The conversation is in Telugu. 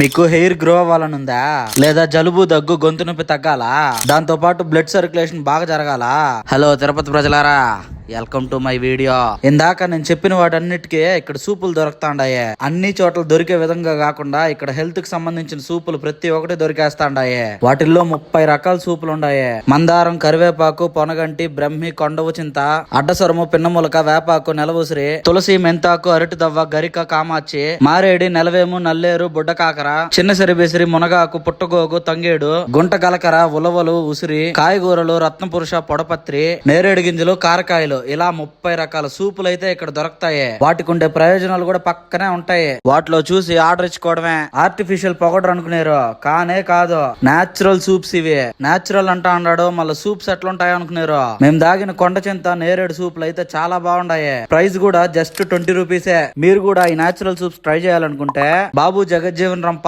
మీకు హెయిర్ గ్రో అవ్వాలనుందా లేదా జలుబు దగ్గు గొంతు నొప్పి తగ్గాలా దాంతో పాటు బ్లడ్ సర్క్యులేషన్ బాగా జరగాల? హలో తిరుపతి ప్రజలారా, వెల్కమ్ టు మై వీడియో. ఇందాక నేను చెప్పిన వాటన్నిటికీ ఇక్కడ సూపులు దొరుకుతాండాయే. అన్ని చోట్ల దొరికే విధంగా కాకుండా ఇక్కడ హెల్త్ కి సంబంధించిన సూపులు ప్రతి ఒక్కటి దొరికేస్తాండాయే. వాటిల్లో 30 రకాల సూపులు ఉండాయే. మందారం, కరివేపాకు, పొనగంటి, బ్రహ్మి, కొండవు చింత, అడ్డసొరము, పిన్నములక, వేపాకు, నెలవుసిరి, తులసి, మెంతాకు, అరటి దవ్వ, గరిక, కామాచి, మారేడి, నెలవేము, నల్లేరు, బుడ్డకాకర, చిన్న సరిబేసిరి, మునగాకు, పుట్టగోగు, తంగేడు, గుంట గలకర, ఉలవలు, ఉసిరి, కాయగూరలు, రత్నపురుష, పొడపత్రి, నేరేడు గింజలు, కారకాయలు, ఇలా 30 రకాల సూపులు అయితే ఇక్కడ దొరుకుతాయి. వాటికి ఉండే ప్రయోజనాలు కూడా పక్కనే ఉంటాయి. వాటిలో చూసి ఆర్డర్ ఇచ్చుకోవడమే. ఆర్టిఫిషియల్ పౌడర్ అనుకునేరు, కానే కాదు, నేచురల్ సూప్స్ ఇవి. నేచురల్ అంటా అన్నాడు, మళ్ళీ సూప్స్ ఎట్లుంటాయి అనుకునేరు. మేము దాగిన కొండ చింత, నేరేడు సూపులు అయితే చాలా బాగుండాయి. ప్రైస్ కూడా జస్ట్ 20 రూపీసే. మీరు కూడా ఈ నేచురల్ సూప్స్ ట్రై చేయాలనుకుంటే బాబు జగజ్జీవన్ రామ్